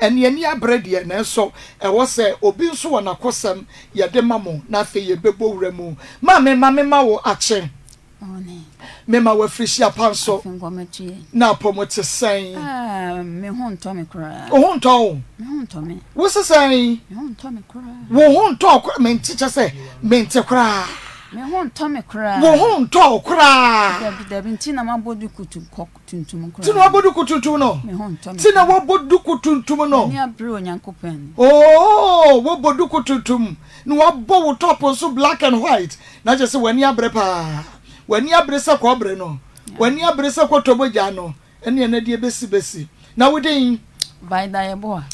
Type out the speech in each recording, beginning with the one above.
eni abrede na so e wo se obi nso wona kosem ye de mamo na fe ye bebo wura mu ma me wo ache Oni me ma wo frisia panso na pomote sen me ho nto me kra o ho nto me ho nto me wo se sen me ho nto me kra wo ho nto me ntiche se me nte kra me ho nto me kra wo ho nto kra da binti na mabodu kutu tuntum kra ti na wabodu kutuntum no me ho nto me ti na wabodu kutuntum no ni abro onyankopan oh wabodu kutuntum no wabo wo top so black and white na je se wani abre pa wani abresa ko bre no wani abresa ko toboja no ene na die besi na wodin Vida yeboa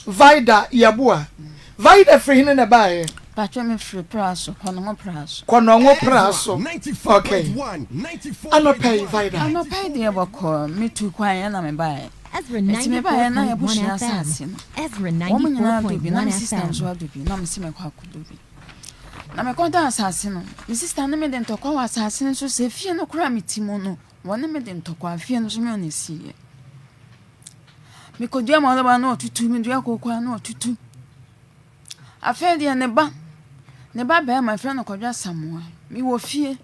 vida free na bae patwa me free praso kono praso okay ano pay the yeboko me tu kwan na me bae Ezra 94.1 Ezra 94.1 na sister so adubi na me se me kwa kudubi na me konta asase no me sister na me de ntokwa wa asase no so se fie no kura metimo no wona me de ntokwa fie no so me on sie me kodua ma ba no tutu me dua kokwa no tutu afa de ne ba be my friend Kojo Samoa me wo fie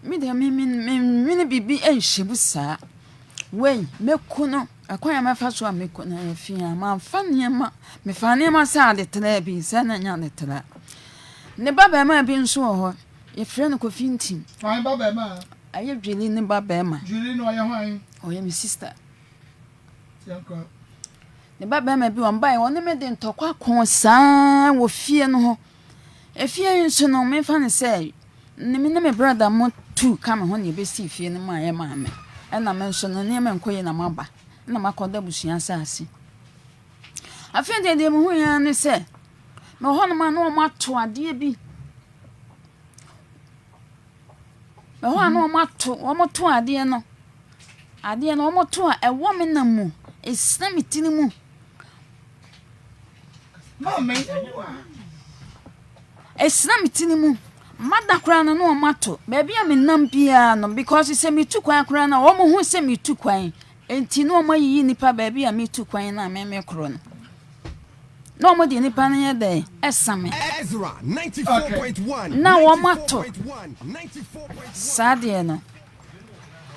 me de me bibi enhyebu saa wey me kuno akwanya me fa so me kuno afie ma fa niema me fa niema sa de tra bi se na nya de tra ne baba ma bi nso ho ye friend Kofi ntim fine baba ma aye dweli ne baba ma dweli no aye hwan oye me sister yanko ne baba ma bi won bai won me de ntokwa kon saa wo fie no ho efie nso no me fa ne say ne me brother mo tu kama ho ne be si fie no ma ye ma me na me nso no ne me nkoye na maba na makoda busua saasi afie de mo hu ya ne say me ho no ma no mato ade bi me ho no mato o moto ade no o moto a ewo me na mu esna mitini mu mama esna mitini mu mada kra no no mato ba bia me nam bia no because se me tu kwan kra na o mo hu se me tu kwan enti no mo yi nipa ba bia me tu kwan na me kro no no mo di nipa na ye de esame Ezra 94.1 na wo mato sadie no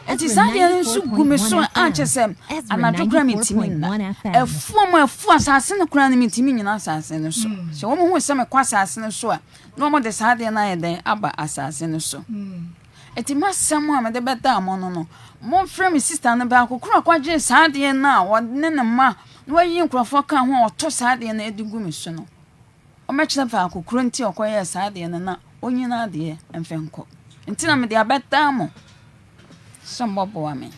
enti sadie no su gume so anchesem anadwo kra mitimi na efu asase no kra na mitimi nyina asase no so se wo mo hu se me kwa asase no so a no mo de sadie na ye de aba asase no so enti masam a me de beta mo no mo frɛ me sister no ba kokura kwagye sadie na wo ne ne ma no yi nkrofo ka ho oto sadie na edigu me so no o mechira fa kokura nti okoye sadie na onyina ade emfenko enti na me de abeta mo sombo wa me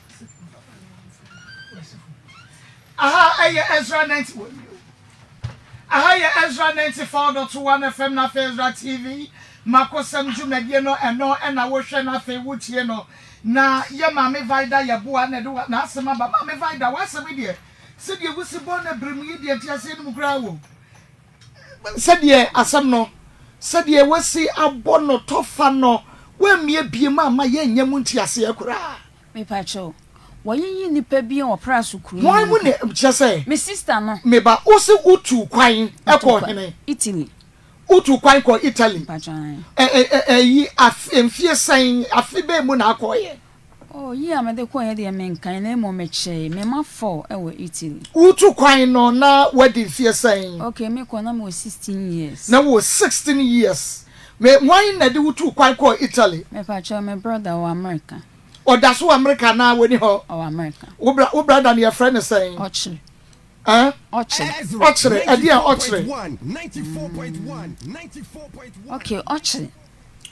aye Ezra 90 aye Ezra 94.1 FM na Ezra TV M'akosem jumedie no eno na wo hwe na fe wutie no na ye mame vida ye boa na de na asema ba mame vida wasem de se de wusi bo na brem ye de atiase no mukra wo se de asem no se de wasi abo no tofa no we mie bie ma ye nyam ntiase akura me pacho woyi nipa bi o praso kuru mo mu ne chese me sister no me ba o se utu kwan eko hene Italy utu kwan ko Italy pacho yi afie san afibe mu na akoye oh yi amade ko ye de menkan na mo meche me ma 4 ewo Italy utu kwan no na wedding fie san okay me ko na mo 16 years na wo 16 years me why na de utu kwan ko Italy me pacho me brother wa America o da so America na woni ho o America wo brother na your friend saying ochre ochre adia ochre 94.1 okay ochre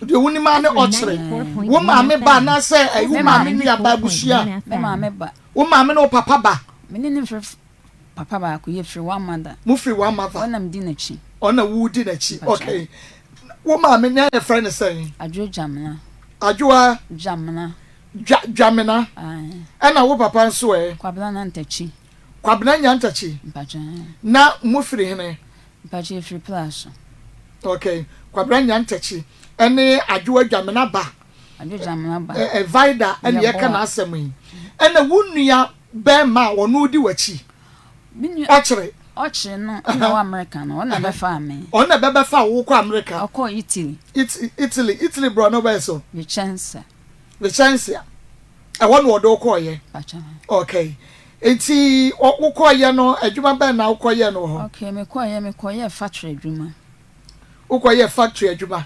de woni ma ne ochre wo ma me ba na say wo ma me ni aba bushia me ma me ba wo ma me no papa ba me ni papa ba ko ye free one mother mu free one mother onam di na chi ona wu di na chi okay wo ma me na your friend saying adwo jamna adwoa jamna jamina ana wo papa nso kwabna na ntachi kwabna nya ntachi mpacha na mu free hene mpacha free plus okay kwabna nya ntachi ene adwoa jamina ba vida ene ye kana asem yi ene wunua be ma wono di wachi ochre Ochi no na America no na be fa me. Ona be fa wo ko America. Oko Italy. Italy bro no be so. The chance. I want wo ko ye. Okay. Enti wo ko ye no adwuma ba na wo ko ye no ho. Okay, me ko ye factory adwuma. Wo ko ye factory adwuma.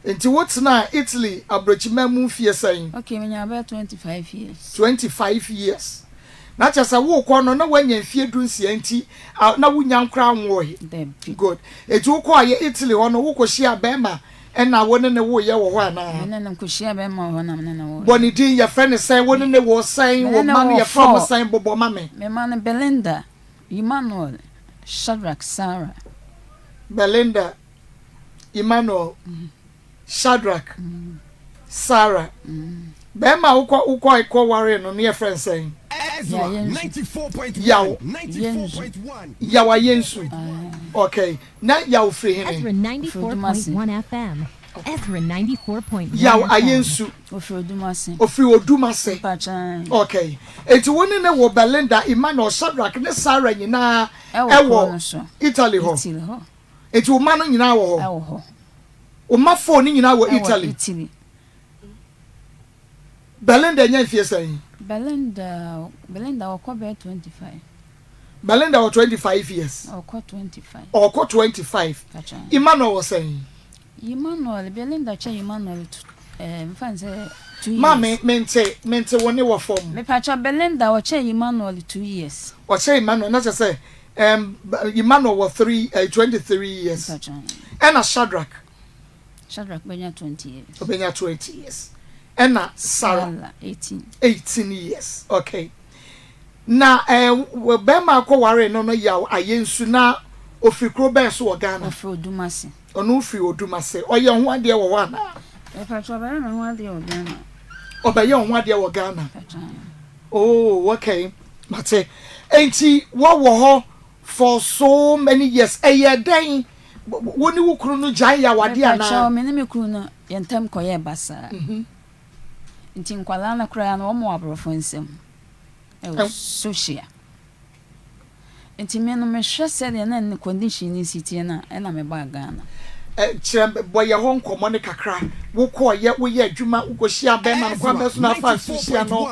Enti what na Italy abrochima mu fie san. Okay, me nya about 25 years. 25 years. Na chasa wo ko no na wanya fie dunsia enti na wunya nkra nwo he. Good. Enti wo ko ye Italy ho no wo ko hia bema na wone ne wo ye wo ho ana. Na na ko hia bema ho na me na wo. Boni din ya friend say wone ne wo san wo man ye from san bobo mame. Me man Belinda, Emmanuel, Shadrach, Sarah. Belinda, Emmanuel, Shadrach, Sarah. Bema uko ware no ne friend saying Ezra 94.1 Yaw 94.1 Yawa Yensu. Okay. Na yaw free him. Ezra 94.1 FM. Ezra 94.1. Yaw Ayensu. Ofri Odumase. Okay. Enti woni ne wo Belinda, Emmanuel, Shadrach ne Sarah nyina ewo Italy ho. Enti wo man nyina wo ho. O ma phone nyina wo Italy. Belinda nya fie say. Belinda okọ be 25. Belinda was 25 years. Okọ 25. Okọ 25. Emmanuel was saying. Emmanuel Belinda che Emmanuel mfanze 2 years. Ma mente woni wo form. Me pacha Belinda o che Emmanuel 2 years. O che Emmanuel na say Emmanuel was 23 years. And a Shadrach benya 20 years. Benya 20 years. And Sarah 18 years. Okay. Na we be ma ko ware no yaw Ayensu na ofikro be so Ghana. Odumase. Onu fi Odumase. Oye ho ade wo wa na. E patro ba na ho ade wo Ghana. Obaye ho ade wo Ghana. Oh, okay. Mate. Enti wo ho for so many years. Eye den woni wo kru no jan ya wade ana. Patro me ne me kru no yentem koye basa. Nti nkwala na kra na omo abrofo nsem. Social. Nti me no me hwe se de na condition ni city na na me ba Ghana. Chirem boye ho nkomo ne kakra. Wo ko ye wo ye adwuma wo ko hia be man kwa be so na fa hia no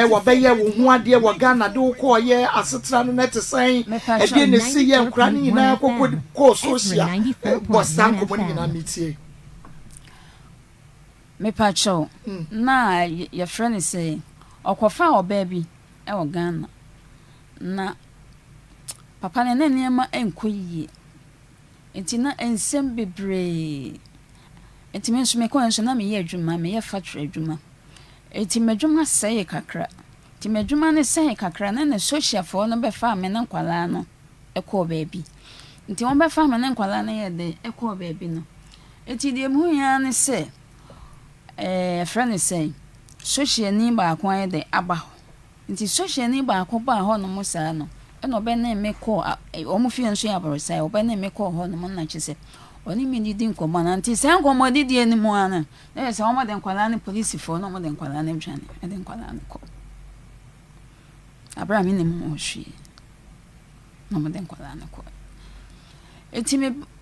wo be ye wo hu ade wo Ghana de wo ko ye asetra no net sen e ne si ye nkra ni na ko social bosan nkomo ni na metie. Me pacho na your friend is say okofa oba bi e wo Ghana na papa ne nneema enkoyie enti na ensem bebre enti me nso me ko nso na me ye adwuma me ye factory adwuma enti madwuma sey kakra enti madwuma ne sey kakra na ne social for no be fa me na nkwala no e ko ba bi enti won be fa me na nkwala na ye de e ko ba bi no enti de mu ya ne say friend is saying social ni ba akwa ye de aba ho nti social ni ba akwa ba ho no mo saa no e no be na me ko o mo fie nso ya boro sai o be na me ko ho no mo na chise oni mi ni din ko ma na nti se nko di die ni mo ana e se o mo de nkwala ni police fo no mo de nkwala ni bwane e de nkwala ni ko abra mi ni mo hwie no mo de nkwala ni ko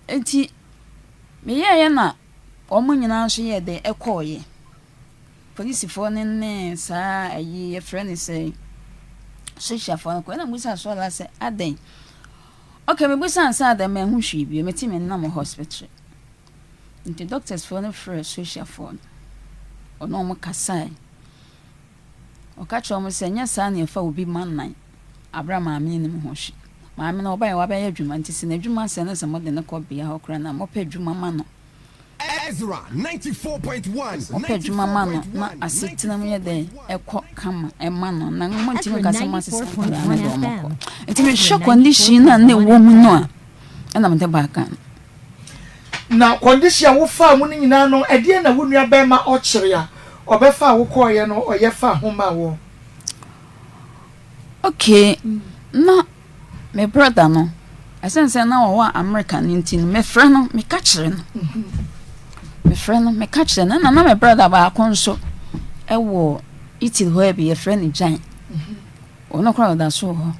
enti me ye na omo nyina so ye de ekoye police for ne sa ayi friend say social for ko na musa so la say aden okay me busa ansa aden me hu hwi bi me ti me na mo hospital nti doctors for no free social for ono mo kasai o ka cho mo say nya sa na fa obi man nan abra ma me ni mo ho hwi ma me na oba ye wa ba ye adwuma nti se na adwuma se na se mo de ne ko bia ho kra na mo pa adwuma ma no Ezra 94.1. Okay, mama no na asitina mu ye de ekọ kama ema no na mo ntimi kasa ma sesa na do mo. Ntimi shock condition na ne wo mu no a na mte ba kan. Na condition wo fa mu ni nyina no e de na wo nua be ma o kire a obefa wo ko ye no oye fa homa wo. Okay. Na me brother no asense na wo American ntin me frɛ no me ka kire no. Me friend me catch na my brother ba konso e wo iti ho e be friend Jan ono kra da so ho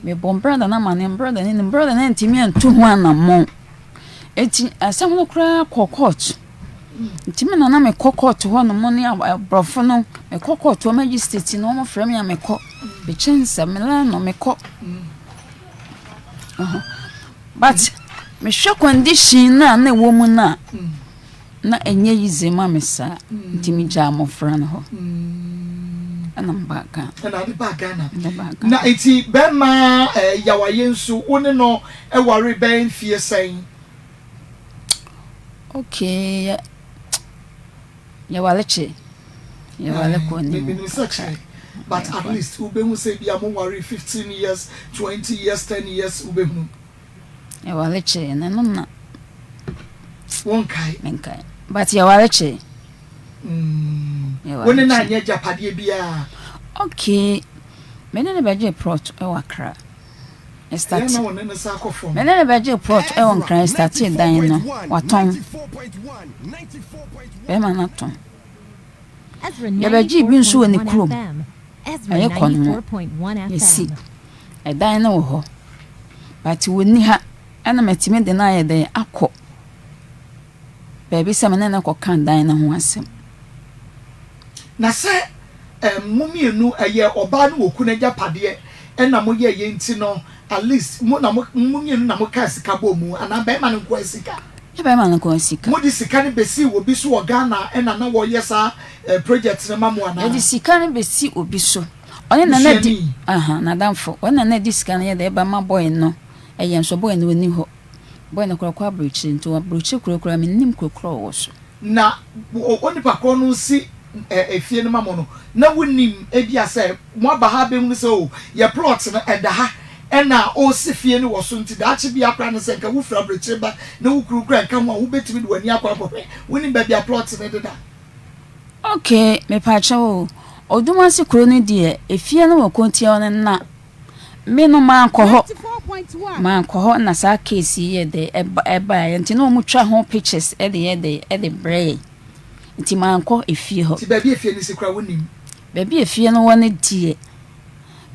me bon brother na ma ne brother na ntimi antu ho anamon eti asam no kra kokot ntimi na me kokot ho no mo ne abrofo no me kokot o magistrate no mo frame ya me ko be chensa me la no me ko but me show condition na wo mu na enye yize ma me sa ntimi ja mo frana ho ana mbaka ana di baga na eti be ma yawaye nso woni no e ware ben fie sen okay yawale ko ni but at least ube hu say bia mo ware 15 years 20 years 10 years ube hu yawale che na no na wonkai menkai but yawale che woni na anya japade bia okay menene beje plot e wakra start na woni na sa akofo menene beje plot e won kran start dan no waton be manaton ya beje bi nso woni krom aye kono yesi e dan na wo ho but woni ha ana matime de na ye de akọ baby se menene ko kan dan na ho asem na se mumienu eye oba no woku na japade na mo ye nti no at least mo na mumienu na mo ka sika bomu ana be ma no ko sika ya be ma no ko sika mo di sika ne besi obi so o Ghana na wo ye sa project na mamu ana ya di sika ne besi obi so one na di na danfo one na di sika ne de ba ma boy no eye nso boy no ni ho boy na kura kwa brochi nto brochi kura me nim kura wo so na oni pa ko no si efie no mamu no na wonim ebia say mo aba ha be mu so ye plot no eda ha na o si fie no wo so nti da chi bia kra no se nka wo fra breche ba na wo kura nka mo wo betimi de wani akwa akwa wonim ba bia plot no deda okay me pa cha wo oduma si kuro no die efie no wo kontia on na me no ma ankoho na sa case ye de eba ya nti no mu twa ho pictures e de bray nti ma anko efie ho ti ba bi efie ni si kura wonim ba bi efie no wona die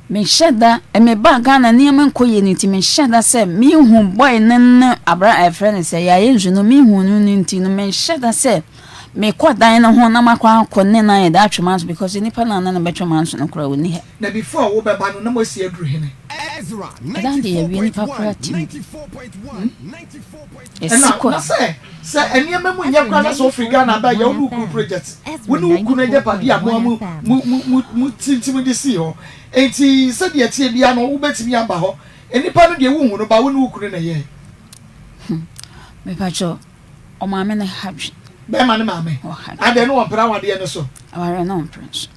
me sheda me ba Ghana ni am nkoye ni nti me sheda se me hu boy nan abra friend se ya ye nju no me hu no nti no me sheda se me kwadan no ho na makwa konne na ye da atwemanso because ni pa na na betwemanso no kura woni he na before wo be ba no na mo si aduru hene Ezra na se eniema mu nya kwa na so Africa na ba ya wo ku project woni ku na japade a mu tintim de si ho enti se de tie bia no wo betimi aba ho enipa no de wo hu no ba woni ku na ye me pacho o ma me na happy be ma ne ma me ade no ompra wade ne so aware no prince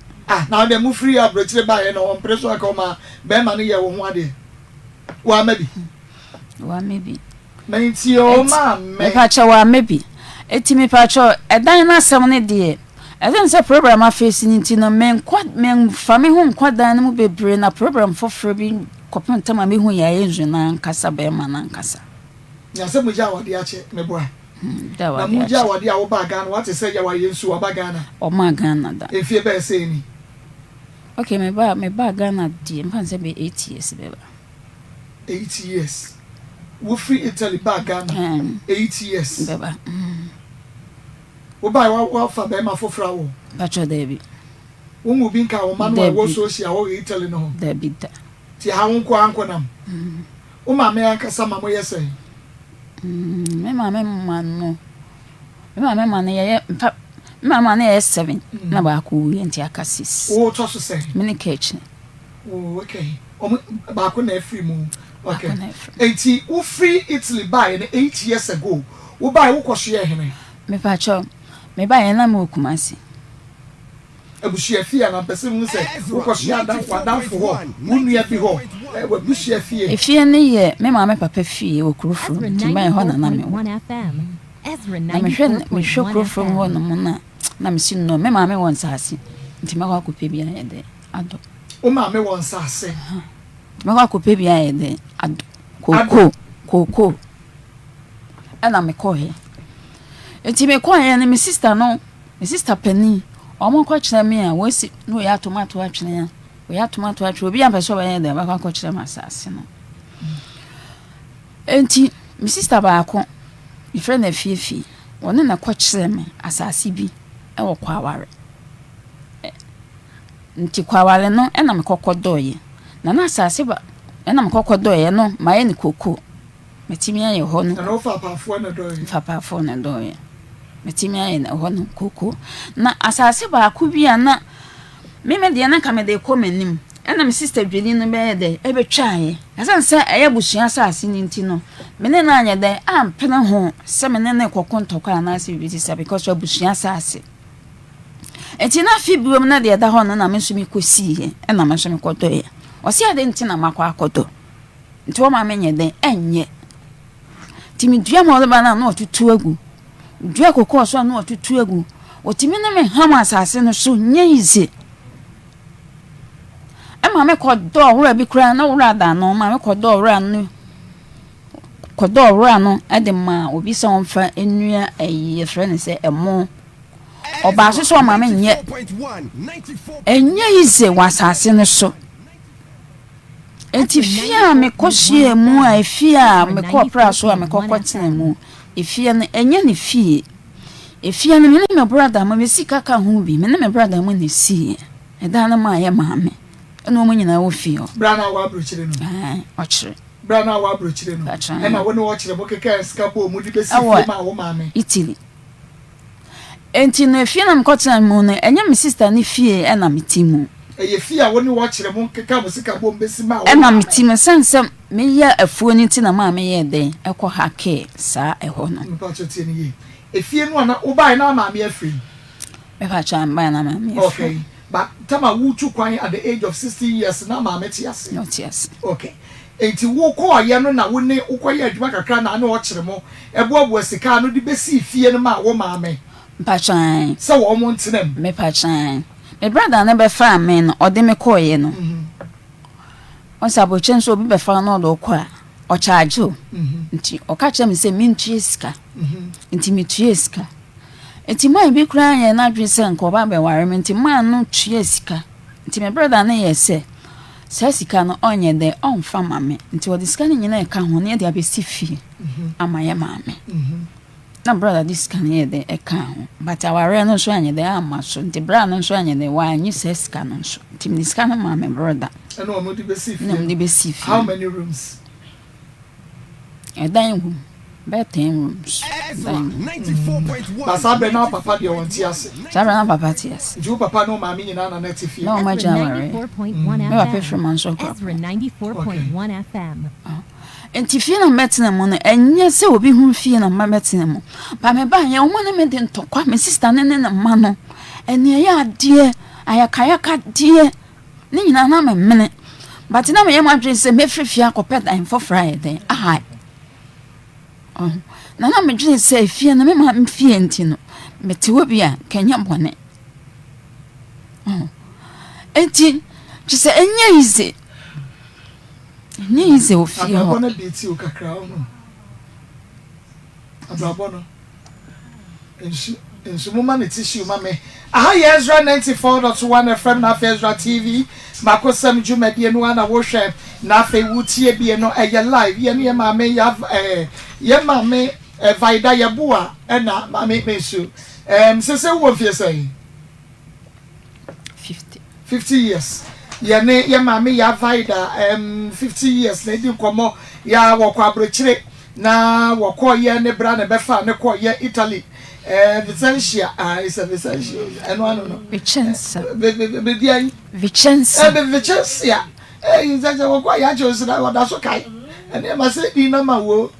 now the mu free up retire by no on preso Akoma be ma ne ye wo ho ade wa maybe menti o ma me pacho wa maybe etimi pacho edan na asem ne de eden se program afesi nti no men fami hu nkwadan mu bebre na program for bi kopenta ma me hu ya yenju na nkasa be ma na nkasa ya se mu ja wade ache me boa na mu ja wade a wo ba Ghana what say ya wa yensu wa ba Ghana o ma Ghana da efie be se ni okay me ba Ghana di mpanse be 8 years be ba 8 years we free Italy ba Ghana 8 years be ba wo ba wa fa be ma fofra wo pacho David wo mu bi nka wo ma no wo social wo Italy no David ti ha won ko anko nam wo ma me anka sama mo yese me ma no ye mama na ye 7 na ba ko yenti aka 6 wo to so say mini kitchen okay ba ko na free mu okay enti wo free Italy buy na 8 years ago wo buy wo kwso ye hene me pacho me buy na me kumasi abushia fie na pese mu se wo kwso adan fo ho wonu ya bi ho abushia fie efie ne ye me mama papa fie wo kurufuru ti buy ho na me Ezra me hwe kurufuru ho no na na me sin no me mama won sase nti me kwa kope bia ye de ado o mama won sase me kwa kope bia ye de ado koko ana me ko he enti me ko he na me sister penny o mo kwa kira me a wo si no ya tomato atwene ya we ya tomato atwa obi ampe so ba ye de ba kwa kire masase no enti mi sister ba akọ mi friend na fiefi wona na kwa kire me asase bi e wo kwa aware nti kwa aware no e na me kokodoye na asase ba e na me kokodoye no ma ye ni koko metimi aye ho no na ofa pafo na doye pafo na doye metimi aye na ho no koko na asase ba akubia na me de na kamede ko manim ena me sister dweli no be de e betwae asanse eye busua asase ni nti no me ne na anya de ampena ho se me ne kokko ntokwa na ase bi ti because busua asase enti na fi biwem na de da ho no na me so mi kosi ena me so mi kodo ye o se ade nti na makwa akodo nti o ma me nye de enye timi dua ma ba na no tutu agu dua kokko so na tutu agu o timi na me hama asase no so nye ize ema me kodo wura bi kura na wura da no ma me kodo wura no ade ma obi se onfa enua eye friend se emo oba so ma me nye enye ize wasase no so enti fia me kohie mu a fia me kopra so a me kokotena mu efia no enye ne fie efia no me brother ma me sika ka ho bi me brother mo ne si eda na ma ye ma me no mo nyina wo fie o brana wa abrochire no o chire brana wa abrochire no e na wo ne wo chire bo keka sika bo mu di besi fie ma wo ma me itili enti no fie na me kotena mu no enye me sister ne fie e na me timu ye fie a wo ne wo chire mo keka mo sika bo mbesi ma wo e na me timu sense me ya afuo ni ti na ma me ye den e ko hake sa e ho no mpa chotie ni ye e fie no na wo bai na ma me afri me pa cha mba na ma me okay but tama wu tu kwan at the age of 16 years na ma me tiase not yes okay enti wo ko aye no na wo ne ukoye adwuma kakra na o kire mo eboabu sika no de besi fie no ma wo ma me mpa cha se wo mo ntenem me pa cha me brother na be fa me no o de me ko ye no on sabo chen so bi be fa no do ko a o charge o nti o ka che me se mi ntue sika nti mi tue sika enti mai bi kura ye na dwe se nko ba be ware me nti ma no tue sika nti me brother na ye se sika no onye de on fa mame nti o de sika ni nyina e ka ho ne de abesi fie amaye mame na brother this can ye de e ka ho but aware no so anye de ama so nti brother no so anye de wa anyi sika no so nti mi sika no mame brother and o mo de besi fie na mo de besi fie how many rooms e dan room be 10 rooms 94.1 Basabe na papa de won ti ase sabe na papa ti ase ju papa no ma mi nyina na net fie no ma jamare 94.1 me wa pe from so ko Ezra 94.1 FM. enti fie na metena mo no enye se obi hu fie na ma metena mo ba me ba ye wo ne me de ntokwa me sister ne na ma no ene ya ade ayakaya ka de ni nyina na me mene but na me ye ma dwe se me frifie akopet dan for Friday aha na me dwe se fie na me ma mfie enti no mete wo bia kanya bone enti se enye ize ni ze ofie ho abona de ti o kakra ho abrabono ensu mo ma ne tissue ma me aha Ezra 94.1 FM na Ezra TV M'akosem jumedie no na wo hwe na fe wutie bie no eye live ye ma me ya ma me vaida ya bua na ma me mesu sese wo fie say 50 years ye ma me ya vaida 50 years na di komo ya wokọ abrochire na wokọ ye ne bra ne befa ne ko ye Italy Vicentia is a Vicentia and one no Vicenza Vicentia is that wokọ ya chose na wada so kai and e ma say di na ma wo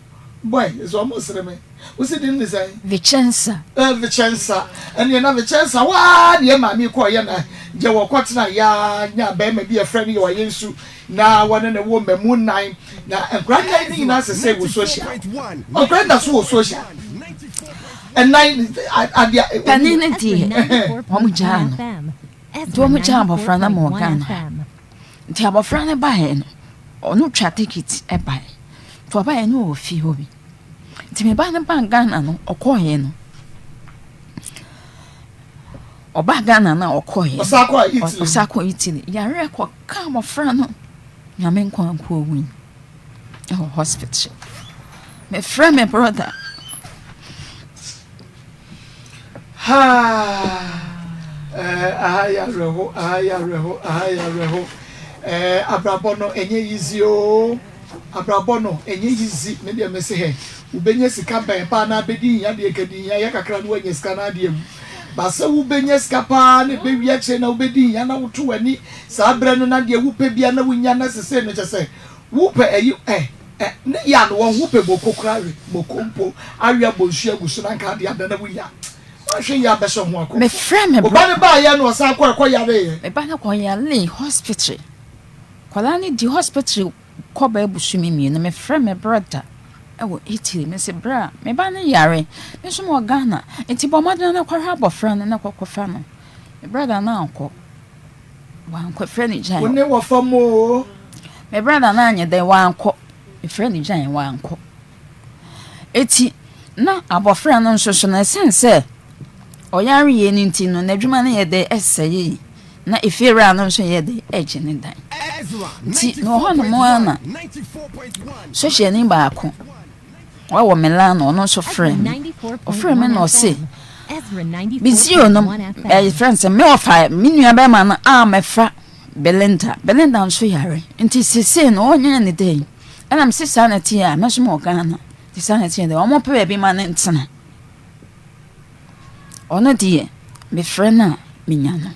boy is almost reme we see din say Vicenza and you know Vicenza wa de ma me ko ye na je wokọ tena ya nya be ma bi a friend ye wa yensu na one na wo mamu nine na granda ni na say we social o granda so social and nine at the panini omu jano do mu jano bofra na mo Ghana nti abofra na ba he no onu twa ticket e ba to ba he no ofi hobi nti me ba na ban Ghana no okoye no oba Ghana na okoye osako Italy yare kwa kama frano nyame nkwa nkwa win hospital my friend my brother ahaya reho abrabono enye easy o abrabono enye easy me de me se he ubenye sika ben pa na bedi ya de kedin ya kakra no enye sika na de mu ba se ubenye sika pa na be wi ache na ubedi ya na wuto wani sa bre no na de wupe bia na wunya na sese no chese wupe ne ya no won wupe bokokrare bokompo awia bonsu agusu na ka de adana wunya me friend me brother ba ya no sa kwa yare me ba na kwa yare hospital kwala ni di hospital ko ba ebusumi mi no me friend me brother ewo Italy me se bra me ba na yare me so mo Ghana enti bo madana na kwa habo friend na kwa kofa no me brother na anko wa anko friend jan woni wo famo me brother na anye den wa anko me friend jan wa anko eti na abofra no nso na sense oyare ye ni ntino na adwuma na ye de esaye na efira no nso ye de egene dan ti no ho no mo ana so hye ni ba ko wa wo Milano no so frame o frame no se bizio no friends me ofa me nua ba ma na mefa Belinda nso yare nti sese no onye ne den ana me sesa na ti a me so mo Ghana ti sa na ti de o mo pe bi ma ne ntena ono die me frena minyano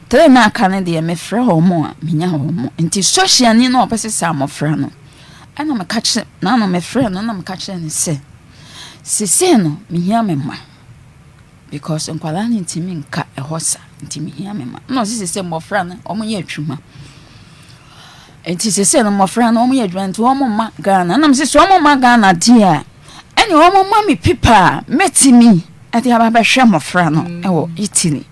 tre na aka ne de me frɛ ho mo a minya ho mo nti social ni no opese sa mo frɛ no ana me kache na no me frɛ no na me kache ne se no mihia me ma because nkwala ni ntimi nka ehosa nti mihia me ma no se mo frɛ no o mo ye atwuma nti se no mo frɛ no o mo ye adwuma nti o mo ma Ghana na me se o mo ma Ghana dia ene o mo ma me pipa metimi ati ababa hwe mo frɛ no ewo Italy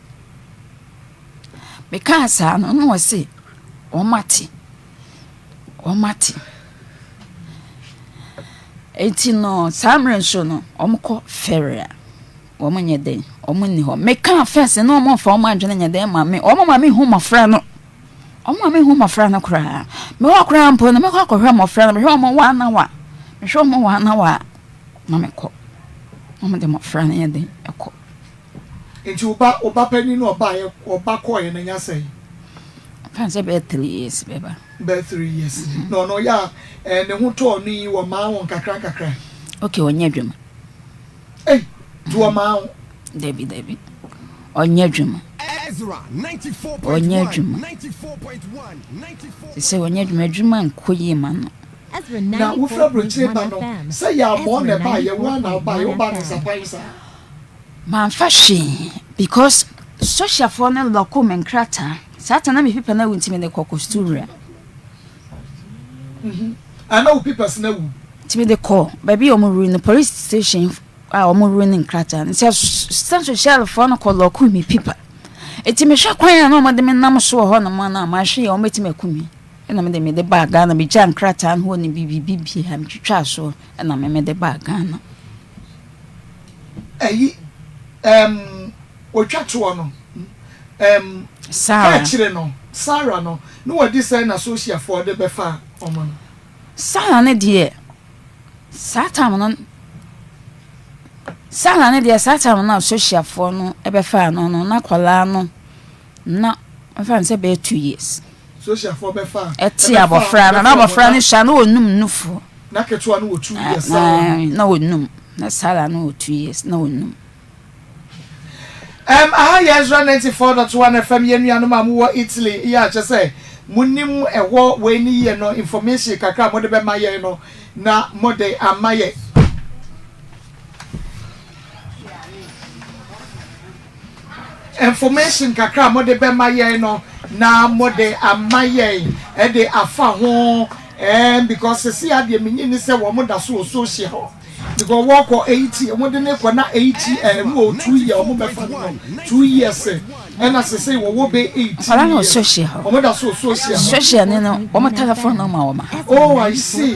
because no no se o mati eti no samren so no omko feria o mo nyeden o mo ni ho me ka first no mo fa o mo adwene nyeden ma me o mo ma me hu mo frɛ no o mo ma me hu mo frɛ no kra me wa kra mpo no me kwa hwe mo frɛ no me hwe mo wa na wa me hwe mo wa na wa ma me ko Mama de mo frana ye de ekọ. Enti oba pani no oba ko ye na nya sei. Fanse be 3 years beba. Be 3 years. No ya ne hu to ni wo ma won kakra. Okay, onye adwuma. Do ma won. Debi. Onye adwuma. Ezra 94.1 onye adwuma. 94.1 Se onye adwuma nkoyi ma no. Na ufra broche ba no say ya mo ne ba ye wa na ba yo ba ne surprise man fashion because social for na local menkrata sata na me people na wuntimi ne kokosturia I know people na wu timi de call baby o mo ru in the police station o mo ru in krata and say social for na call local me people etimi hwa kwan na mo de me nam so ho na mo na ma hwe o metimi akumi na me de bag na me jan krata ho ni bibi ha metwa so na me de bag na otwa to no Sarah no what say na social for the befa omo no Sarah ne de Satam no Sarah ne de Satam na social for no e befa no na kwala no na afa nse be 2 years social for befa eti abofra na abofra ne sha na onum nufu na ketua no 2 years na onum na Sarah no 2 years na onum Ezra 94.1 FM yenu ma mu wo Italy ya che say munim ewo we ni ye no information kakra mo de be maye no na mo de amaye information kakra mo de be maye no na mo de amaye e de afa ho because see ade menyi ni say wo mo da so social because work or 80 and when they go na 80 and 2 years or more 2 years and as I say we be 80 ala no social o mo da so social ne no o mo telephone no ma o ma oh I see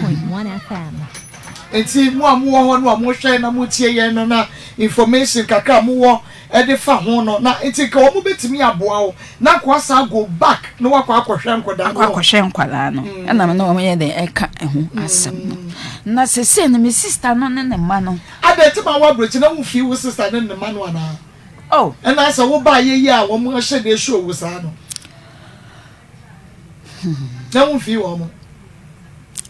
enti mo amu ho no mo hwe na mo tie ye no na information kakra mo wo de fa ho no na enti ka omo betimi aboa wo na kwasa go back no wakwa akohwe nkoda no akohwe nkwala no na me no omo ye de eka ehu asem no na sese no me sister no ne ma no adeti ma wa brochi na wo fi wo sister ne ma no ana oh and I said wo ba ye a wo mo hye de show wo sa no na wo fi wo mo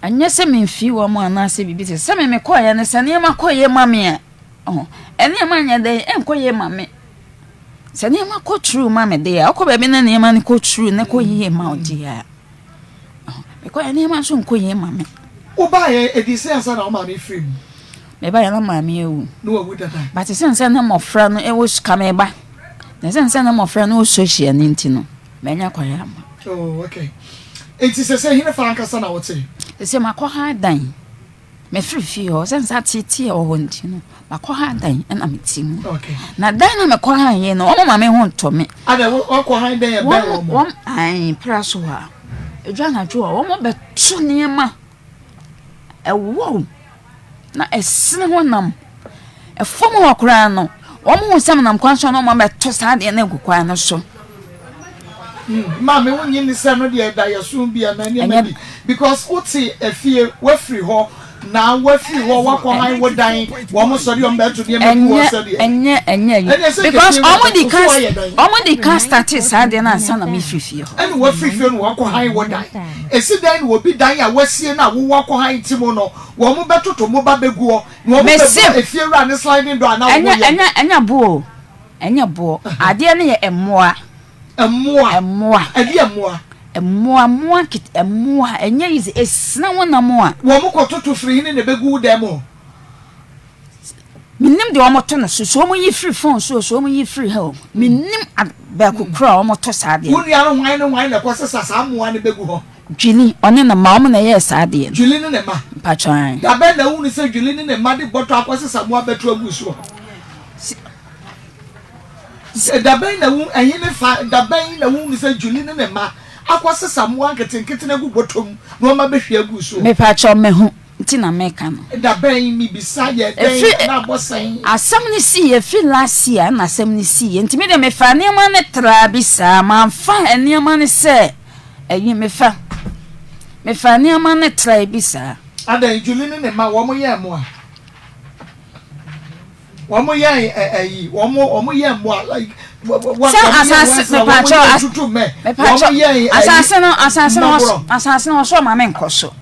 anya se me fi wo mo ana se bibi se me koye ne se ne ma koye mame a oh ene ma nya de enkoye mame se ne ma ko true mame de a ko be na ne ma ne ko true ne ko ye ma odi a me koye ne ma so nkoye mame wo ba ye edise ansa na wo ma me free me ba ya na mame ewu no wo dada but se na mo fra no e wo ska me ba na se na mo fra no wo so hia ne ntino me nya koye ama oh okay enti se hina fa anka sa na wo te se makọ ha dan me free o se nsa titi e wo ntino makọ ha dan na metim okay na dan na makọ ha ye no o ma me ho nto me ada wo ko ha dan e be wo mo ai praso ha edwa na dwo o mo beto niema e wo na esene ho nam e fom ho kra no o mo sam nam kwanso no mo beto sa de na gukwa no so Mama, when you listen to the day, soon be a man, because what's a fear, we're free ho, now we're free ho, walk behind what dying, almost sorry on bed to the end, because already cast started Saturday and son of me free. And we're free film walk behind what dying. A sedan will be dying, I was seeing now, we walk behind Timono, one more better to Moba Beguo, no more if you run a sliding door now, and your bull, I didn't a more. A more kit a more and yes is snow no more. One to free in the big good demo. Minim the omoton so mo ye free phone so mo ye free hell. Minim at Baku Crow motor sad. Who are wine the process as someone big go. Ginny on in the mom and a yes idea. Julian and Emma. Patron. The band only said Julian and Muddy bottle was somewhat better. The band and you find the band the wound is a Julian and Emma. I was someone getting a good bottom, no my baby goose. Me patron me who Tina Mekan. The band me beside you, I was saying. I suddenly see a feel last year and I suddenly see and to me, me fan near man at Trabisa, man fan and near man say, a you me fan near man at Trabisa. And then Julian and Emma 1 more year more. 1 more year, 1 more year more like. Assassin, so my men coso.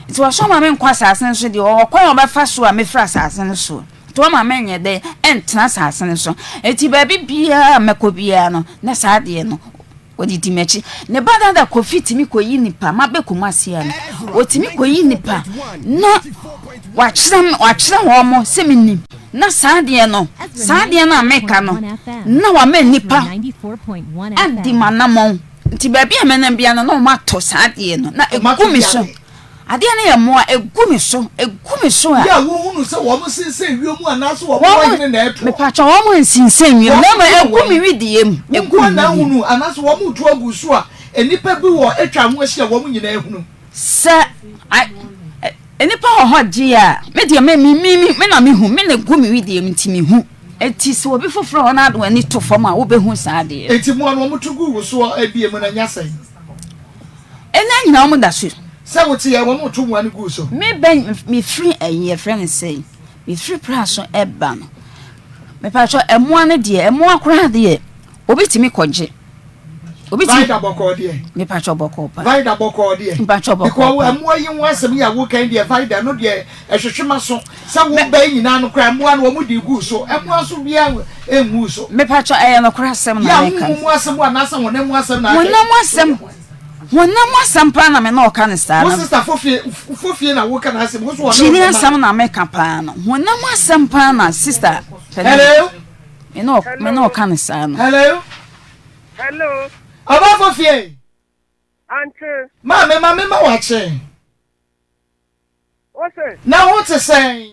It was so my men assassin, so the or quite about fast to a me assassin so. To my men ye day and assassin so. Et baby beer, Macobiano, Nasadiano. What did he match? Ne bada da Kofi TV ko yinipa, mabe kumasiano. Otimi ko yinipa. No, watch them homo, semini. Na sadie no na meka no na wa me nipa adi manamon nti ba bia me na bia no ma to sadie no na egumi so ade na ye mo egumi so ya wo hunu se wo mo sinsen wiemu anaso wo mo na eto me pa cha wo mo sinsen wiemu na ma egumi widiem egumi na hunu anaso wo mo to agusu a enipa bi wo etwa ho ahia wo mo nyina ehunu se enipa hoji a me de me na me hu me na gumi wi me ntimi hu eti so obi foforo na ado ani to fam a wo be hu sa de eti mo no mo tugu wo so abie mo na nyasai ena nyina mo da so se wo ti ye wo mo to mo ani gu so me ben me free aye friend say me free price e ba no me pa cho emo ane de emo akora de obi timi koje obi ti vai da boko de me pa cho boko pa vai da boko de me pa cho boko because emo yi wasem ya wo kan de vai da no de ehwehwema so se wo ba nyina no kra emo ane wo mu di gu so emo so bia enwu so me pa cho no kra sem na me kan ya wo asem wa na sa wo na mu asem na wona mo asem pa na me na oka ne sta na wo sister fofie na wo kan asem wo so jini asem na me kan pa na wona mo asem pa na sister hello me na oka ne sta na hello Obofour Auntie ma watching what's it now what to say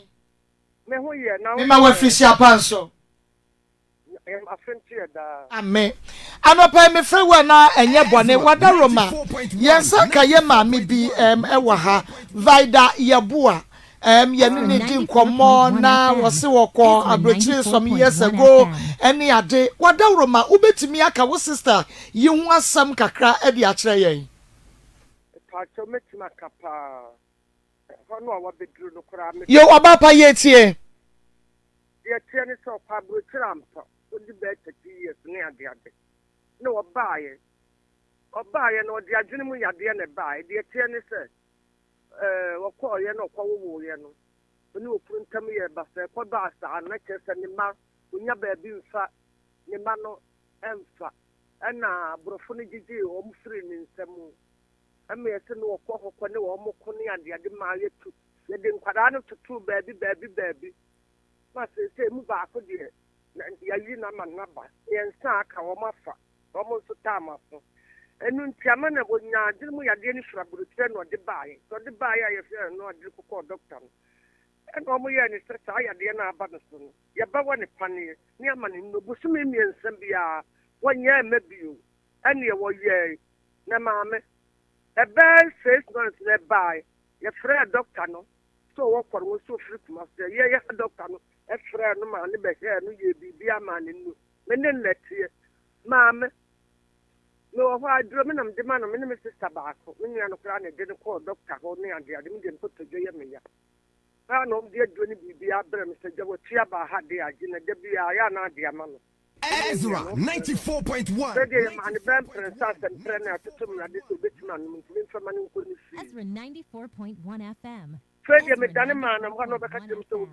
me who here now me ma we official panso I'm afentie da amen anopa me frɛ wa na enye bone wada roma yensa ka ye ma me bi ewa ha vida ye boa Yenini di nkomo na wose woko abrochire some years ago any ade wadawroma ubetimi aka wo sister yi ho asam kakra e de akere yen pacho metima kapa hono wa bedru no kura me yo obapa yetie ye tie ni so pa abrochire ampa odi be 30 years ni ade no obaye no di adwene mu yade ne bae de tie ni se wako ye no kwa wo ye no oni opuntam ye ba se kwa ba sa na chese ni ma unya ba bi mfa ni ma no emfa na brofo ni gigi o mfiri ni nsemu ama ye se no wako hokọ ne wo mo ko ne ade ma ye tu ye de nkwada no tutu ba bi ma se mu ba ko de ya yi na ma na ba ye nsa aka wo mafa wo mo so ta ma so enu ntiama na bonya adwemu yade ni frabrutre no de bae so de bae ya ye fe no de ko doctor no eno mo ye ni strata yade na aba no so no ye ba woni pane ni ama ni no busumi miensam bia wonya mabio ene ye wo ye na maame e be 6 months na bae ye frɛ doctor no so wo kɔr wo so free kuma se ye doctor no e frɛ no ma ne be he no ye bibia ma ne no me ne letie maame no ho adro me nam de ma no me ne sister baako me nua no kra na de ko doctor ho ne ade me de ko to ye me ya ha no de adro ni bibia abra me se je wo tia ba ha de age na de bia ya na de ama no Ezra 94.1 de ma ne ben princess and trainer to me na de so betima no me fama ni ko ni fi Ezra 94.1 FM. Fred me dane ma na mo no be ka tem so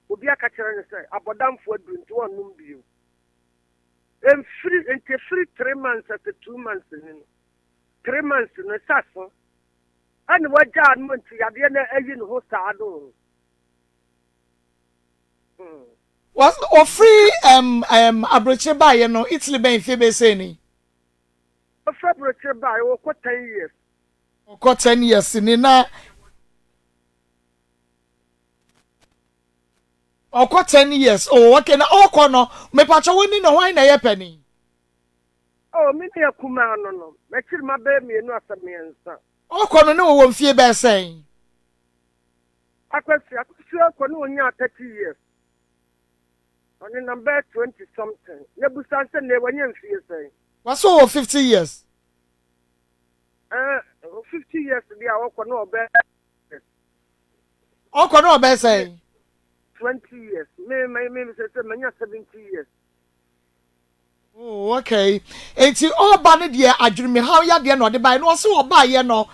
obi aka kire ne se abodamfo adru nti won num bio free 3 months after 2 months in 3 months no saso and waja month yade na ayi no ho saado was o free abrochire bae no Italy ben fe be say ni o free abrochire bae o ko 10 years o ko 10 years ni na Oko 10 years. Oh, okay. Na oko no. Me pacho woni no why na ye penny. Oh, me ne akuma no. Me chiri ma be me no asamiensa. Oko no no wo mfie be sen. Akwasi oko no onya 30 years. Oni number 20 something. Ne busa se ne wanya mfie sen. Waso 50 years. 50 years dia oko no obe. Oko no obe sen. 20 years. Me say manya 70 years. Oh, okay. Enti oba ne de adwurumi how ya de no de bai no so oba ye no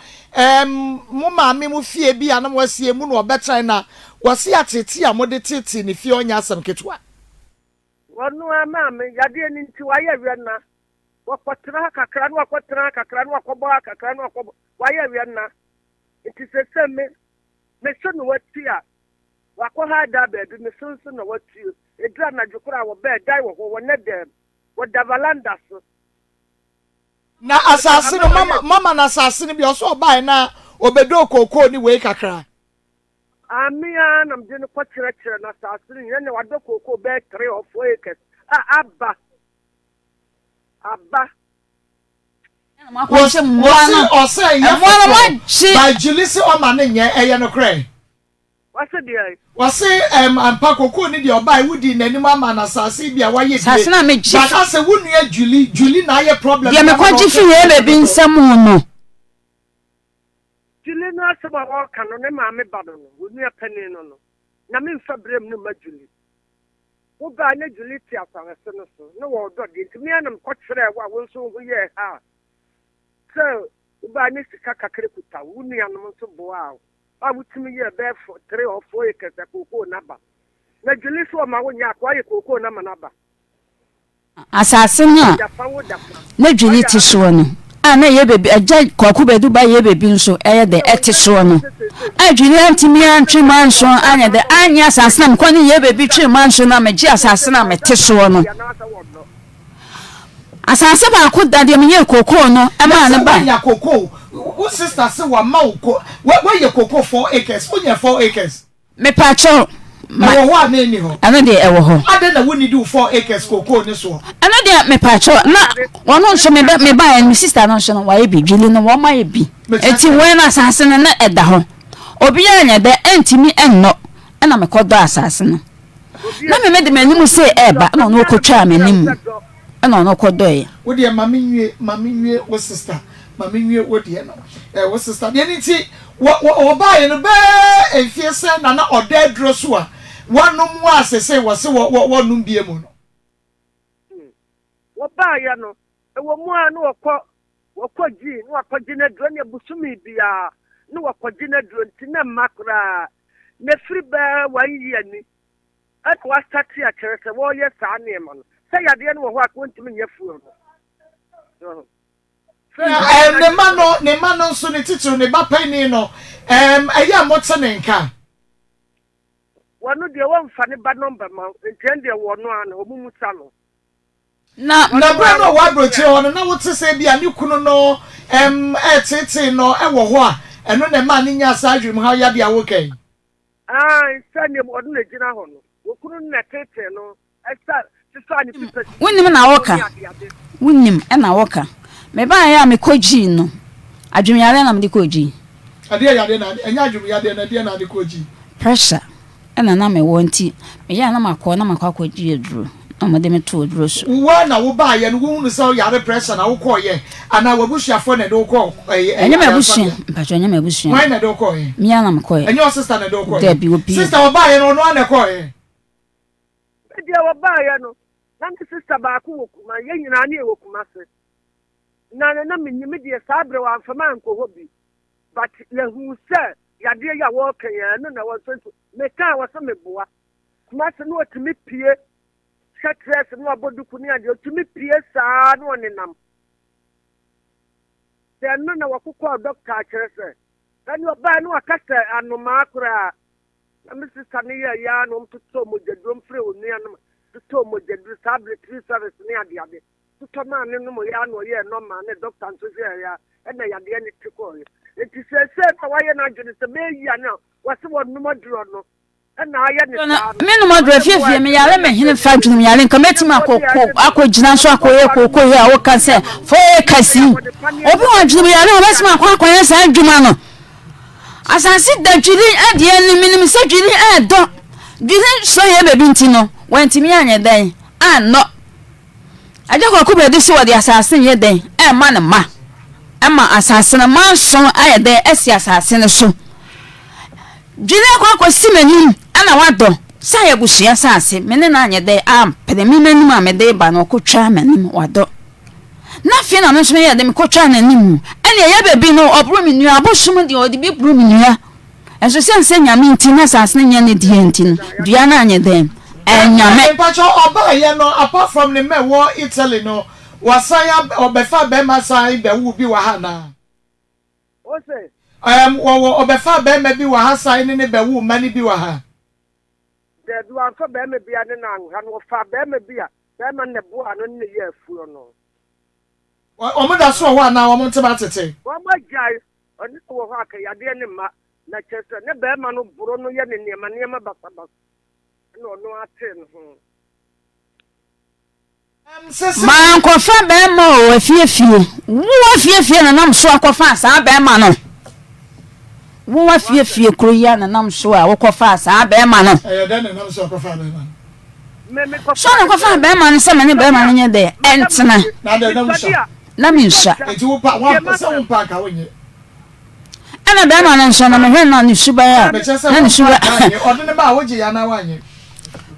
mo maame mo fie bi ana mo asie mu no obetran na wose atete a mo de tete ne fie onya asam ketwa. Wonu amaame yade ni nti wa ye wi na. Wakotra kakra no wakobo kakra no wakobo. Wa ye wi na. Nti se me so no watia. Wako ha da baby me sunsu na watu edra na jukura wo be dai wo ne dem wo davalanda so na asase no mama na asase no bi oso obai na obedo kokoo ni we kakra amia na mje no kwakire na asase ni ne wado kokoo be 3 or 4 acres abba Makoshe mwana ose ya by julisi o ma ne nye eye no kre wase dia wase ampa kokoo ni de obai wudi nanim ama na sase bia waye sase na me chi baka se wunua Julie na ye problem ye me kwaji fi we bebi nsam no Julie na se ba wo kan no ne ma me ba no wunua pani no na me mfa brem no ma Julie wo ba na Julie ti afanse no so no wo do de ntimi anam kwakire wa wo so ho ye ha so wo ba na sika kakere kuta wunua no so bo a abutimi ye be 3 or 4 acres kokoo naba na Julie so ma wonya akwa ye kokoo na manaba asase no na Julie ti so no na ye bebi aja kwaku bedu ba ye bebi nso eye de eti so no a Julie antimi antwi manso anya de anya asase na mko ni ye bebi twi manso na meji asase na meti so no asase ba ko da de menye kokoo no e ma ne ba ya kokoo wo sister say wa ma uko where ye kokoo 4 acres onye 4 acres me pacho ma wo wa na ni ho ano de e wo ho ade na woni do 4 acres kokoo ni so ano de me pacho na wono nso me ba me sister no nso no wa ye bi Julie no wo ma ye bi eti when asase no na eda ho obi anya de entimi enno na me kodo asase no na me de manimu say eba na no kotwa manimu na no kodo e wo de mami nwie wo sister mami nwie wo de no wo sister de ni ti wo ba ye no be efie se na oda dro so a wonum wa asese wo se wo num bie mu no wo ba ye no e wo mu a no wo ji no akɔgye na dro ne busumi bia no wakɔgye na dro nti na makra na free ba wayi ani at wa start ya kyerɛ sɛ wo yɛ saa ne ma no sɛ yade no wo hɔ akontimi nyɛ fuo no ne ma no so ne titiri ne ba pani no ɛyɛ motse ne nka wano de wo mfa ne ba number ma ntende wo no ana omumu sa no na bra no wa broche ho na wote sɛ bia ne kunu no tete no ɛwɔ hɔ a ɛno ne ma ne nya sa adwum ha ya bia wo kai sɛ ne mo no gina hɔ no wo kunu na tete no ɛsa sisa ne pipa wonim na woka wonim na woka me ba ya me koji no adwum yare na me de koji ade yade na enya adwum yade na de na de koji pressure na me wonti me ya na makɔ akɔji eduro na mo de me to eduro so wo na wo ba ye no wo hunu sɛ yare pressure na wo kɔ ye ana wabusuafo na de wo kɔ enya me busua mpacho enya me busua why na de wo kɔ ye me ya na me kɔ ye enya sister na de wo kɔ ye debi obi sister wo ba ye no na kɔ ye dia wo ba ye no na sister ba ko wo kuma ye nyina na e wo kuma se na minni me de sabre wa mfama nko hobi but lehu sɛ yade ya wo kan ye no na wo so me ka wo so me boa kuma se no otimi pie stress no aboduku ni ade otimi pie saa no nenam then no na wakukɔ doctor kyerɛ sɛ ani oba no akasa anoma akora na me sister ne ya no mtoto mojadrom frɛ onua no mtoto mojadru tablet service ne ade tuto ma ne no mo ya no ye no ma ne doctor nso hwɛ ya ɛna yade ne tikɔ ye enti sɛ na wayɛ na adwene sɛ me yia na wase wɔ no modro no ɛna ayɛ ne saa me no modro fiefie me yare me hene fa dwene me yare nka metim akɔgyina so akɔyɛ kokɔ yɛ a woka sɛ fo yɛ kasi obi wa dwene me yare obesim akɔyɛ saa adwuma no asase da dwiri ade ne minim sɛ dwiri ɛdɔ dwiri so yɛ bebi nti no wantimi anya dan anno Agyapong ko be de so wode asase yɛ dan ɛma ne ma ɛma asase ne ma so ayɛ dan ɛsi asase ne so dwiri akɔ simanim ana wadɔ sa yɛ busua asase me ne na anya dan ampede me manim a me de ba no kotwa manim wadɔ na fi na no so yɛ de me kotwa nanim ɛne yɛ bebi no obro me nua abosom de odi bi bro me nua ɛso sɛ nyame nti na asase ne nya ne die nti no dua na anya dan nyame pacho oba ye no apart from the me wo Italy no wasaya obefa be masai be wu bi wa ha na o se wo obefa be me bi wa ha sai ne be wu mani bi wa ha de du an so be me bi ane na ha no fa be me bi a be ma ne bo ano ne ye afuo no o mo da so ho ana o mo nteba tete wo ma jai oni wo ho aka yade ne ma na chese ne be ma no buro no ye ne niema basa no aten ho man kofa be ma o afiefie na nam so akofa saa be ma no wo afiefie kroya na nam so a wo kofa saa be ma no den na nam so akofa be ma me kofa so na kofa be ma no se me ne be ma no nye de entena na de nam so na mi nsa enti wo pa wa se wo pa ka wo nye ana be ma no so na me hwe na ne suba ya na ne suba odene ba wo je ya na wa nye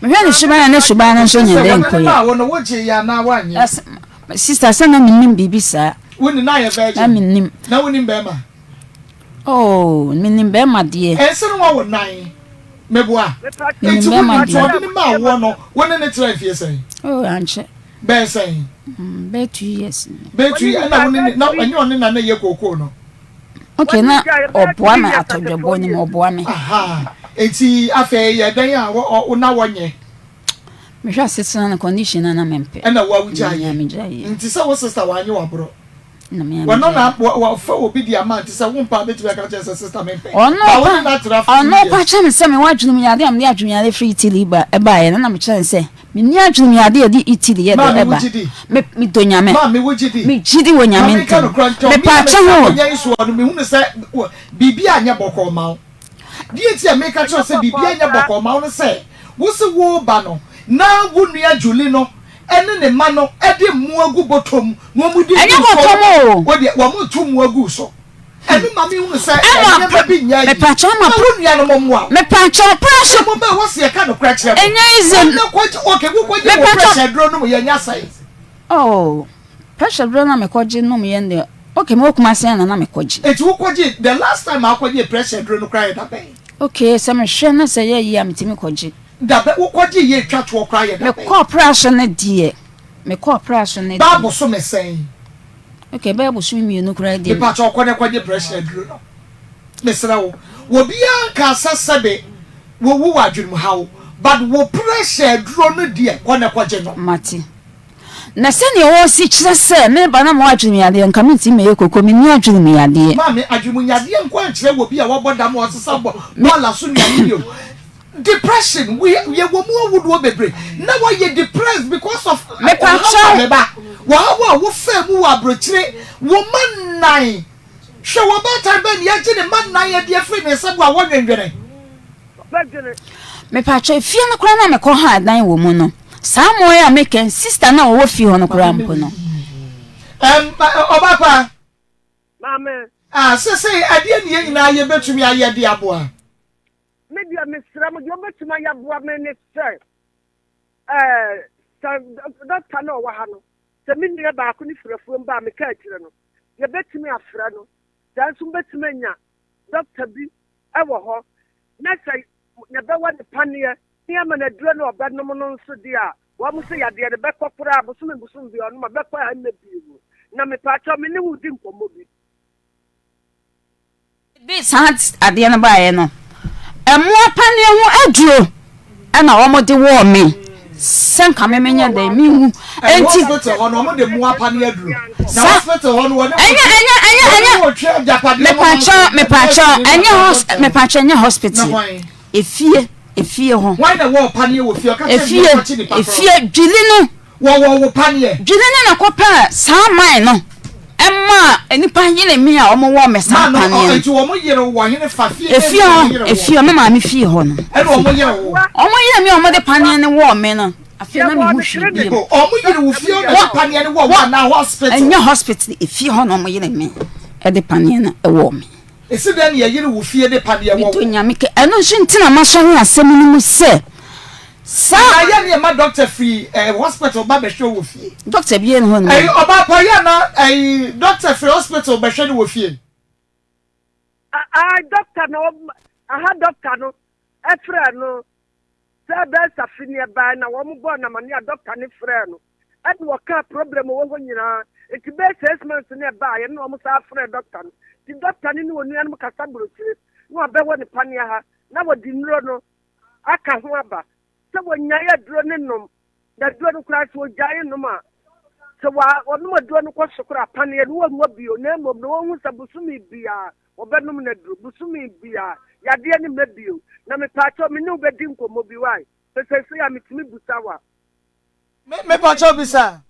me hwe ne suba ya ne suba no so nye de nko ya wo no wo je ya na wa nye sister se na minim bibi sa woni na ye virgin na minim na woni be ma oh minim be ma de ense no wo nan meboa minim be ma de odene ma wo no woni ne try fie sai oh anche be sai be 2 years be 2 years na woni na anyi oni na ye kokoo no okay na oboa na atodwebo ni oboa me aha enti afa ye dan a wo na wonye me hwa setena na condition na mempe na wa wujaye me jaye nti se wo sister wanye wa bro na me wono na wa fa obi di amount se wo mpa betu ka cha sister mempe ono pa cha me se me wadwunu yade am de adwunu yade free Italy ba e ba ye na me cha se me ni adwunu yade di Italy ye de e ba me donyame ma me wujidi me jidi wo nyame nti me pa cha ho nya isu onu me hunu se bibi anya boko ma die make a choice bibia nya boko ma no say wo se wo ba no na wo nua Julie no ene ne ma no e de mu agu botom no mu di enya botom wo de wo mu tu mu agu so ene ma mi hu say enya ba bi nya me pacho ma wo nua no mo me pacho pressure mo ba wo se ka no kra kire enya izem na ko okay wo ko je pressure dro no mo ye nya sai oh pressure dro na me ko je no mo ye nde okay mo kumasi na me ko je eti wo ko je the last time I ko je pressure dro no kra that bay okay so me hwe na say ye yi amitimi ko je da be wo ko je ye twa to kra ye me corporation na die me corporation na Bible so me say okay Bible so mi no kra die me pa cho ko ne ko je pressure dro no me sra wo bia ka sasebe wo wo adwum hawo but wo pressure dro no die ko ne ko je no mati na se ne wo si kire se me ba na mo adwum yade nka me ti me ekoko me ni adwum yade ma me adwum yade nko ankyere wo bia wo boda mo osesa bo la so nya ni depression we wo mu would wo bebre na wo ye depressed because of me pa cha ba wo fa mu wa brochire wo man hwe wo ba time ben ye gye ne man nan ye de free ne se bo a wo nwenwere me pa cha fie no kra na me ko ha dan wo mu no Samo ya make sister na wo fi ho no kra mpo no obapa mama se ade ne nyina ye betumi aye de aboa media mesra mo yo betuma ya boa me ne se doctor no wa ha no se me ne ba ko ni frafo mba me ka akire no ye betumi afra no dan so betuma nya doctor bi e wo ho na sai ne be wa ne panie ni amana duro no oba no no nso dia wa mu se ya de be kokora busum bi ono ma be kwa ha na bi na me pa cho me ne wudi nkomo bi sant ade na ba ye no emu apane ho aduro na wo mo de wo me senka me menya da mi hu enti hospital ono mo de mu apane aduro na hospital ono wo enya me pa cho enya hospital efie ho why na wo panie wo fie ka efie dwili no wo panie dwili na kopa sa man no emma enipa hine mi a omo wo me sa panie enti wo mo yere wo hine fa fie efie me ma me fie ho no e wo mo yere mi omo de panie ne wo me no afia na me hu hwe bi omo yere wo fie na panie ne wo na hospital enya hospital efie ho no omo yere mi e de panie na e wo me esi den ye yire wo fie de pade wo to nyame ke eno ntina ma so ho asem ni mu se sa ya ne ma doctor free hospital ba be hwe wo fie doctor bi en ho no oba pa ya na doctor free hospital be hwe wo fie doctor no aha doctor no efra no se be safini ba na wo mu bo na mane doctor ne fra no ade wo ka problem wo ho nyina it be 6 months ne ba ye no mo sa fra doctor no the doctor ni wonu an mukasa brochire no abewo ne pania ha na wodi nro no aka ho aba se wonya ya duro ne nom da duro no kra so jaye no ma se wa onu mo duro no ko sokora pania no wo bio na mom no wo sa busumi bia obenum na duro busumi bia yade ne mabio na me pa cho me ne obedi nkomo bi wai se ya mitimi busawa me pa cho bisa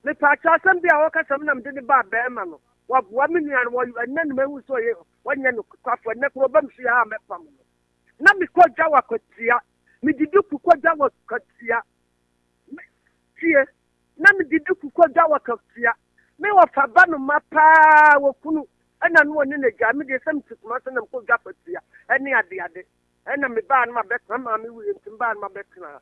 me pa cho sam bia wo ka sam na me de ba be ma no wa minyan wo nan me hu so ye wanya no kwafo ne ko bam si ha me pam na mi ko jawa kwatia mi didu ku ko jawa kwatia tie na mi didu ku ko jawa kwatia me wa fa ba no mapa wo kunu ana no ne ne ga mi de sam tukuma so na ko jawa kwatia ani ade ana me ba no ma be ma mi wi ntim ba no ma be tena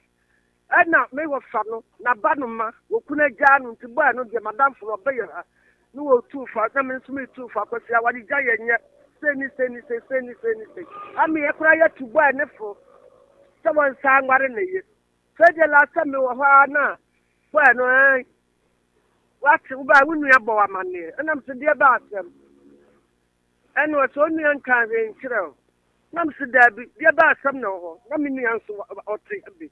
ana me wa fa no na ba no ma wo kunu ja no ntim ba no de madam fo be ya no wo tu fa na me sumi tu fa ko sia wadi ja ye nye seni ami e kura ya tu boy ne fo so won sa ngware ne ye se de la sa me wo ha na boy no what u ba wunu ya bo wa mane enam se de ba asem eno so nu an kan re nkire nam se da bi de ba asem no ho na me nu an so o tre bi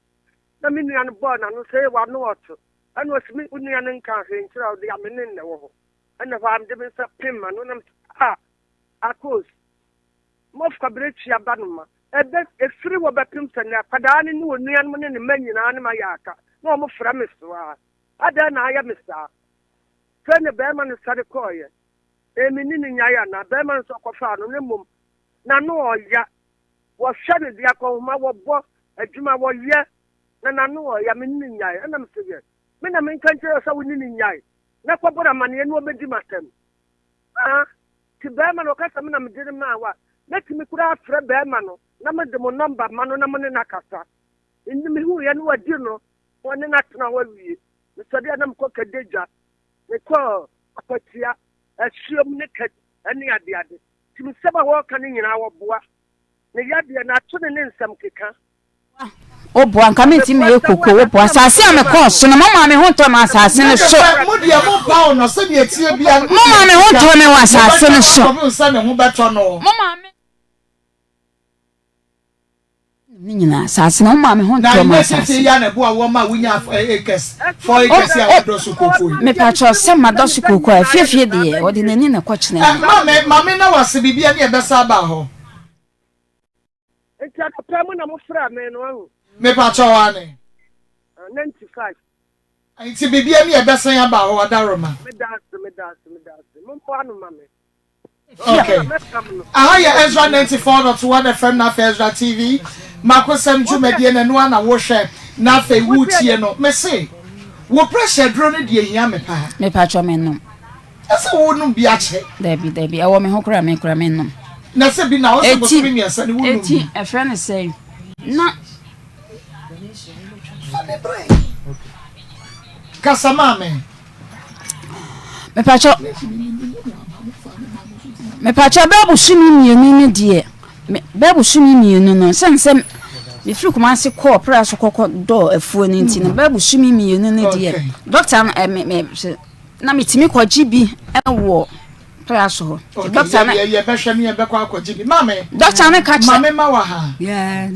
na me nu an bo na no se wa no oto eno se me unu an kan re nkire o de amene ne wo ho ana fa am de be sa pimma no nam Akos mof kabrechi abanuma ebe efiri wo bepim sene akada ne wo nuan mo ne ne manyina ne mayaka na o mo fra mesoa ada na aya mesa fene be ma ne sare koye emi ni nya ya na be ma so kofa no ne mum na no oya wɔhwɛ ne de akɔhoma wɔbɔ adwuma wɔyɛ na nano ya me ni nyae ana me sɛ me na me nka nkyerɛ sɛ wo ni nyae na kɔbɔ amane no obedi matam ti bɛɛma no kasa me na me de ma wa na ti me kura afrɛ bɛɛma no na me de mo number ma no na mo ne na kasa ndi me hu ya no wadi no wɔne na tena wa wie me sɛ de na me kɔ kadagya me kɔ apatia ahyiam ne ka ani ade ti me sɛ ba wɔ ka ne nyina wɔ boa ne yade na to ne nsɛm keka Obo anka menti me ekoko obo asase a me ko so no mama me ho to ma asase ne so mo de mo ba no se de tie bia mama me ho to me wa asase ne so mama me ni nyina asase no mama me ho to ma asase ya na bo a wo ma wunya ekes for ekes ya do so koko me pa cho se ma do so koko afiefie de o de nani na kwa kine mama na wase bibia ne e besa ba ho enti akapa mu na mo fra me no ahu me pa cho wane 95 enti bibia ne e besa ya ba ho adaroma me das mo po anu mama okay ya Ezra 94.1 FM na Ezra TV M'akosem Jumedie na no na wo hwe na fe wutie no me se wo pressure dro no de ehia me pa cho me no ese wo no bi a che debi e wo me ho kura me no na se bi na wo se bo so mi asa ni wo no eti e friend say na Kasamame me pacho babu sumi mienu ni de babu sumi mienu no sensem me firi kumasi call prayer so kokko do afuo ni nti no babu sumi mienu ni de doctor na metimi ko GB ewo prayer so doctor na ye be hwe me be kwa ko GB mame doctor na catch mame ma wa ha yeah